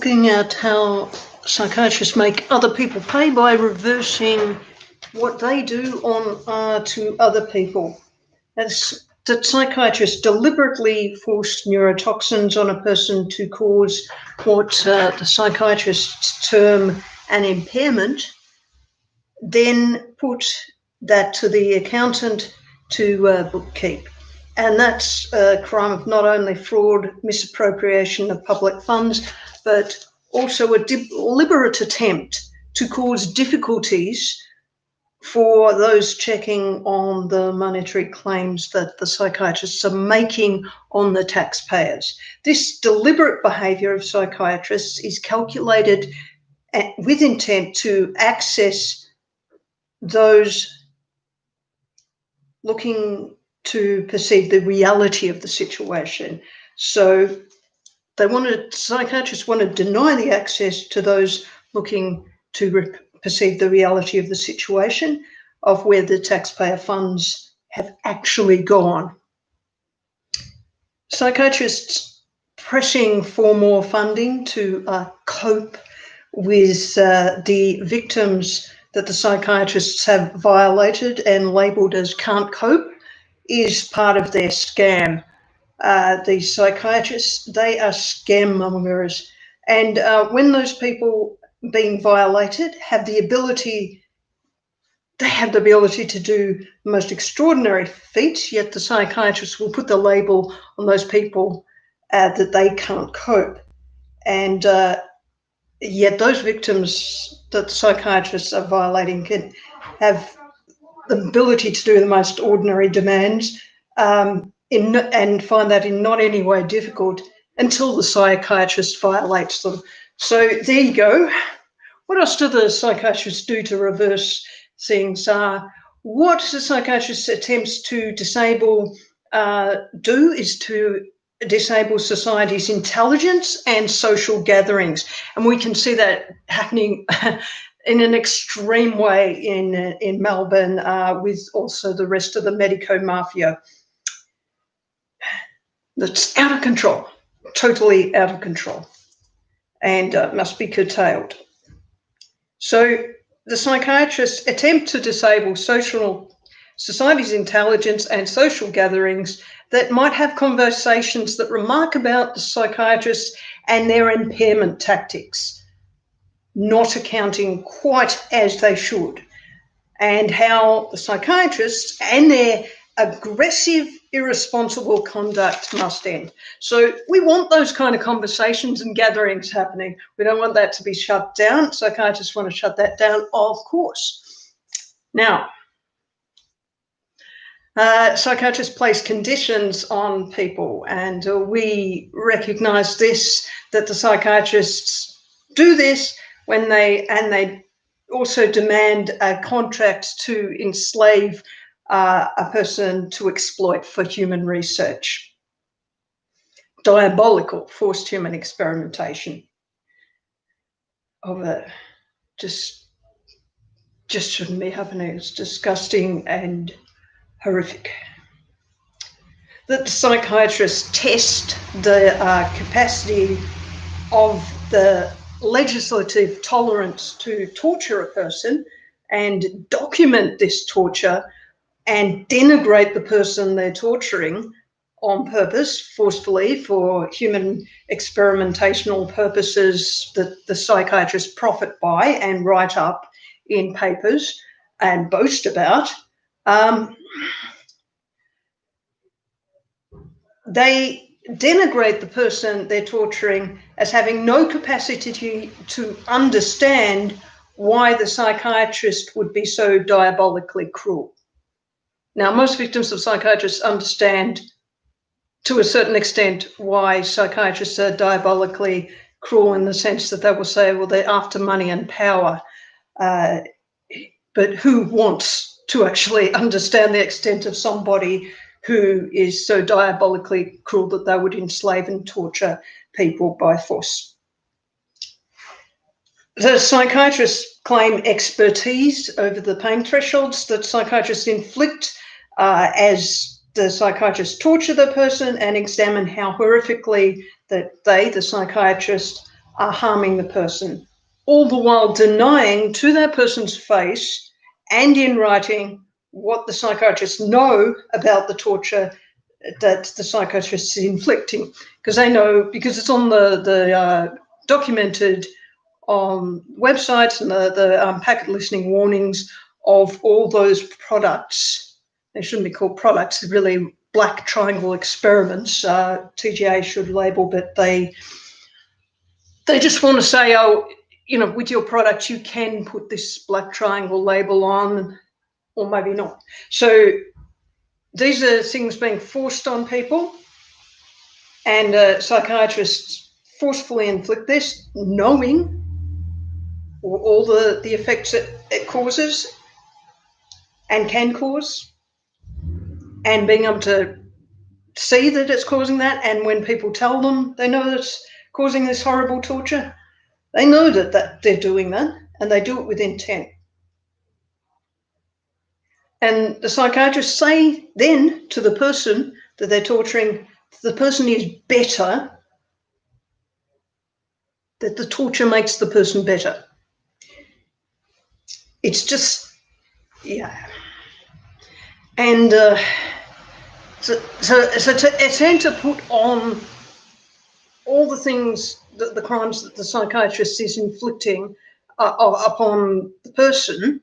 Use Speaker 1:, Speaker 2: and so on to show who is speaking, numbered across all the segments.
Speaker 1: looking at how psychiatrists make other people pay by reversing what they do on to other people. As that psychiatrists deliberately force neurotoxins on a person to cause what the psychiatrists term an impairment, then put that to the accountant to bookkeep. And that's a crime of not only fraud, misappropriation of public funds, but also a deliberate attempt to cause difficulties for those checking on the monetary claims that the psychiatrists are making on the taxpayers. This deliberate behaviour of psychiatrists is calculated with intent to access those looking to perceive the reality of the situation. So psychiatrists want to deny the access to those looking to perceive the reality of the situation of where the taxpayer funds have actually gone. Psychiatrists pressing for more funding to cope with the victims that the psychiatrists have violated and labelled as can't cope is part of their scam. The psychiatrists, they are scammongers. And when those people being violated have the ability to do the most extraordinary feats, yet the psychiatrists will put the label on those people that they can't cope. And yet those victims that the psychiatrists are violating can have the ability to do the most ordinary demands and find that in not any way difficult until the psychiatrist violates them. So there you go. What else do the psychiatrists do to reverse things? What the psychiatrist attempts to disable do is to disable society's intelligence and social gatherings. And we can see that happening in an extreme way in Melbourne with also the rest of the medico mafia. That's out of control, totally out of control, and must be curtailed. So the psychiatrists attempt to disable society's intelligence and social gatherings that might have conversations that remark about the psychiatrists and their impairment tactics, not accounting quite as they should, and how the psychiatrists and their aggressive, irresponsible conduct must end. So we want those kind of conversations and gatherings happening. We don't want that to be shut down. Psychiatrists want to shut that down, of course. Now, psychiatrists place conditions on people, and we recognise this, that the psychiatrists do this when they also demand a contract to enslave a person to exploit for human research. Diabolical forced human experimentation of a just shouldn't be happening. It's disgusting and horrific. That the psychiatrists test the capacity of the legislative tolerance to torture a person and document this torture and denigrate the person they're torturing on purpose, forcefully, for human experimentational purposes that the psychiatrists profit by and write up in papers and boast about. They denigrate the person they're torturing as having no capacity to understand why the psychiatrist would be so diabolically cruel. Now, most victims of psychiatrists understand to a certain extent why psychiatrists are diabolically cruel, in the sense that they will say, well, they're after money and power. But who wants to actually understand the extent of somebody who is so diabolically cruel that they would enslave and torture people by force? The psychiatrists claim expertise over the pain thresholds that psychiatrists inflict as the psychiatrists torture the person and examine how horrifically that they, the psychiatrists, are harming the person, all the while denying to that person's face and in writing what the psychiatrists know about the torture that the psychiatrist is inflicting, because they know, because it's on the documented on websites and the packet listening warnings of all those products. They shouldn't be called products, they're really black triangle experiments. TGA should label, but they just want to say, oh, you know, with your product you can put this black triangle label on, or maybe not. So these are things being forced on people, and psychiatrists forcefully inflict this, knowing all the effects it causes and can cause, and being able to see that it's causing that. And when people tell them they know that it's causing this horrible torture, they know that they're doing that, and they do it with intent. And the psychiatrists say then to the person that they're torturing, the person is better, that the torture makes the person better. It's just, yeah. And so to attempt to put on all the things, the crimes that the psychiatrist is inflicting upon the person,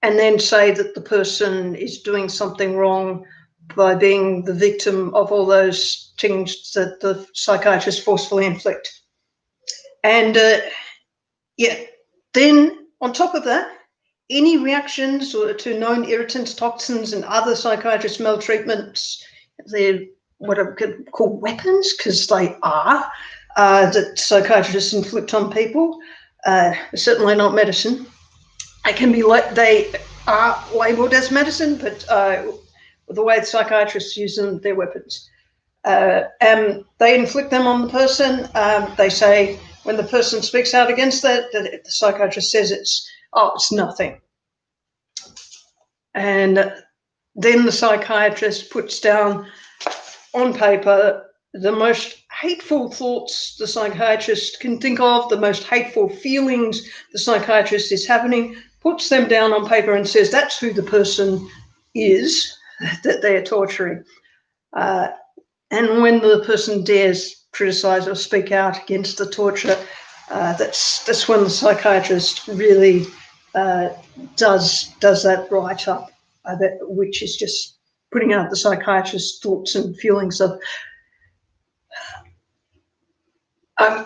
Speaker 1: and then say that the person is doing something wrong by being the victim of all those things that the psychiatrist forcefully inflict. And then on top of that, any reactions to known irritants, toxins, and other psychiatrist maltreatments, they're what I could call weapons, because they are, that psychiatrists inflict on people, certainly not medicine. They are labelled as medicine, but the way the psychiatrists use them, they're weapons. They inflict them on the person. They say, when the person speaks out against that, the psychiatrist says it's nothing. And then the psychiatrist puts down on paper the most hateful thoughts the psychiatrist can think of, the most hateful feelings the psychiatrist is having, puts them down on paper and says that's who the person is that they're torturing. And when the person dares criticise or speak out against the torture, that's when the psychiatrist really does that write up, which is just putting out the psychiatrist's thoughts and feelings of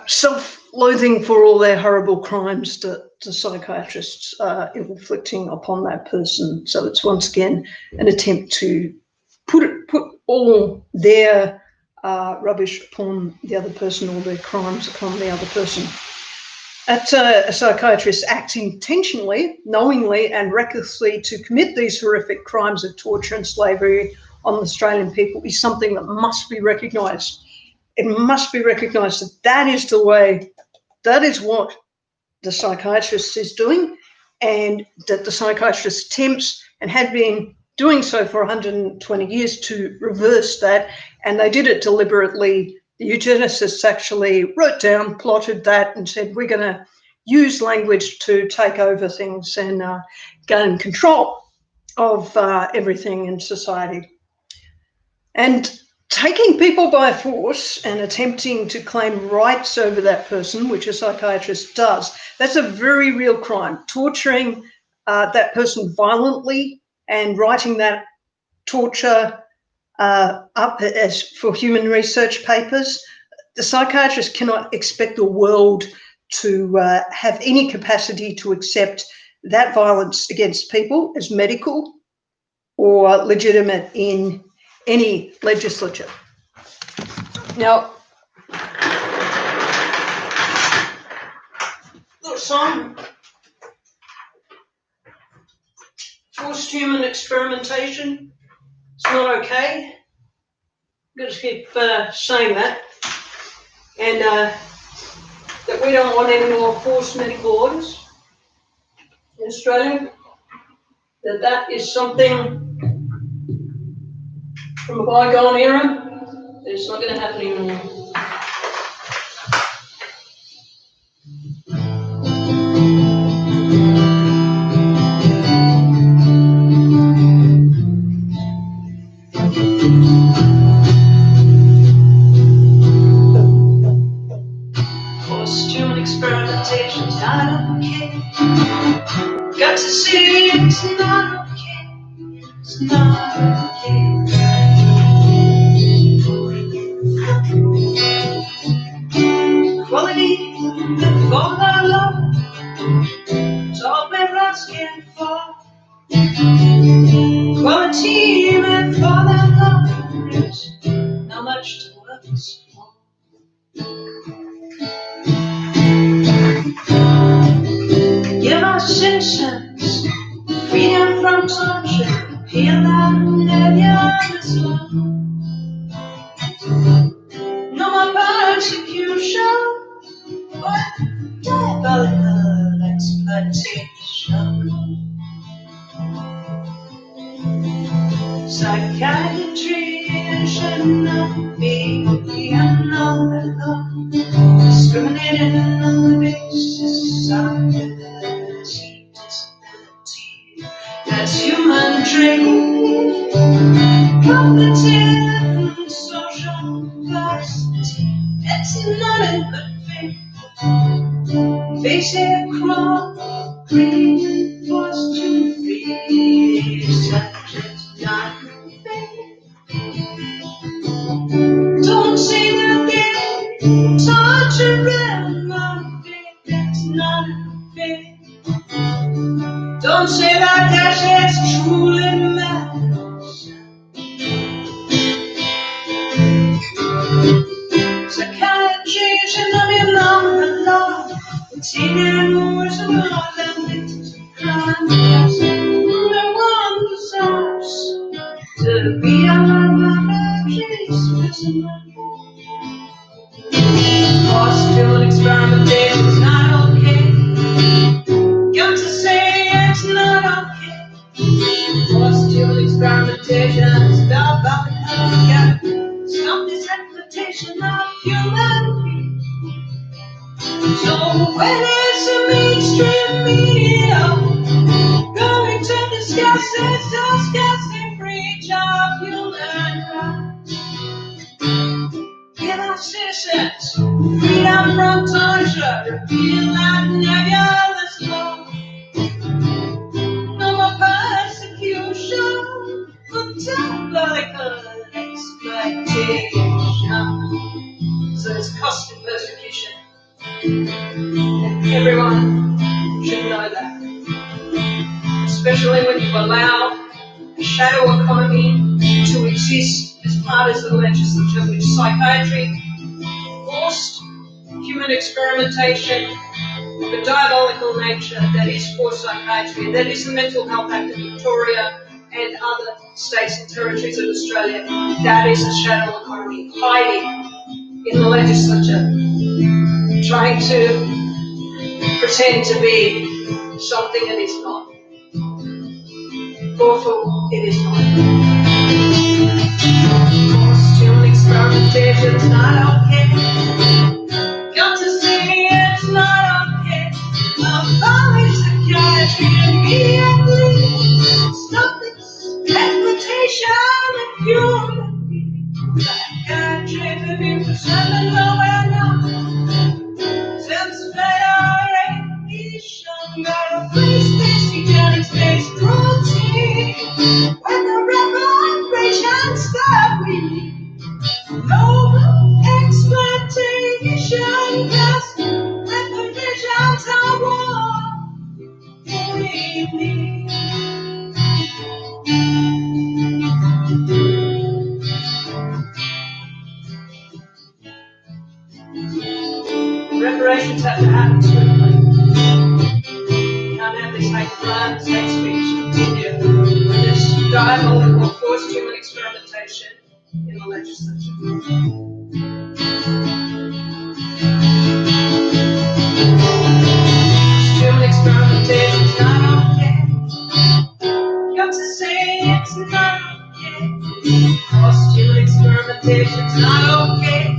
Speaker 1: self-loathing for all their horrible crimes that the psychiatrists are inflicting upon that person. So it's once again an attempt to put all their rubbish upon the other person, all their crimes upon the other person. A psychiatrist acts intentionally, knowingly, and recklessly to commit these horrific crimes of torture and slavery on the Australian people is something that must be recognised. It must be recognised that that is the way, that is what the psychiatrist is doing, and that the psychiatrist attempts and had been doing so for 120 years to reverse that, and they did it deliberately. The eugenicists actually wrote down, plotted that, and said, we're going to use language to take over things and gain control of everything in society. And taking people by force and attempting to claim rights over that person, which a psychiatrist does, that's a very real crime. Torturing that person violently and writing that torture up as for human research papers, the psychiatrist cannot expect the world to have any capacity to accept that violence against people as medical or legitimate in any legislature. Now, some forced human experimentation, it's not okay. I'm going to keep saying that. And that we don't want any more forced medical orders in Australia. That is something from a bygone era. It's not going to happen anymore. it's not okay. Quality before the love, it's all we're asking for. Quality before the love, there's not much to work for. Give our citizens freedom from torture, heal and endless love. No more persecution or diabolical exploitation. Psychiatry should not be another law, discriminating on the basis of disability. That's human trait, cognitive and social capacity. It's not a good thing. Basic crime, greed, forced to be such as not fair. Don't say that they're torturing my faith. It's not fair. Don't say that that is truly matters. Psychiatry should not be the law. Continuing words are more than victims of crime. No one deserves to be alive. Forced experimentation is not okay. Got to say it's not okay. Forced experimentation, stop up and come together. Stop this exploitation of human beings. So when it's a mainstream media going to discuss this disgusting breach of human rights, give our citizens freedom from torture, repeal and nebulous law. No more persecution for diabolical exploitation. So it's costing persecution. And everyone should know that. Especially when you allow a shadow economy to exist as part of the legislature, which psychiatry, forced human experimentation, the diabolical nature that is forced psychiatry, that is the Mental Health Act of Victoria and other states and territories of Australia, that is the shadow economy hiding in the legislature, trying to pretend to be something it is not. Awful, it is not. Forced human experimentation is not okay. Got to say it's not okay. Abolish psychiatry immediately. Stop this exploitation of human beings. Psychiatry to be presented nowhere now. Since federation got a free space, eugenics-based cruelty. When the reparations stop, we need no exploitation, just reparations are what we need. Reparations have to happen swiftly. You can't have this hate crime, hate speech continue and this diabolical forced human experimentation in the legislature. Human experimentation is not okay. Got to say it's not okay. Forced human experimentation is not okay.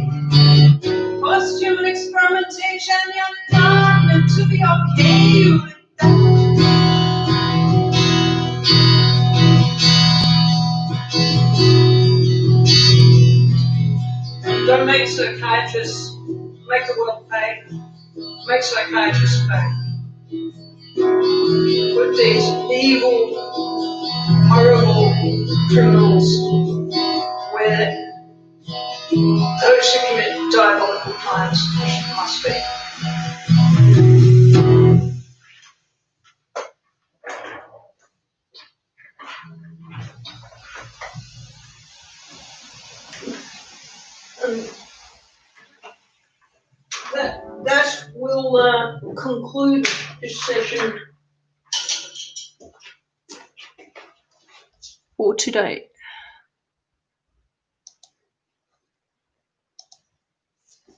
Speaker 1: Forced human experimentation, you're not meant to be okay with that. Don't make psychiatrists make the world pay. Make psychiatrists pay. Put these evil horrible criminals, where those who commit diabolical crimes must be. That will conclude this session for today.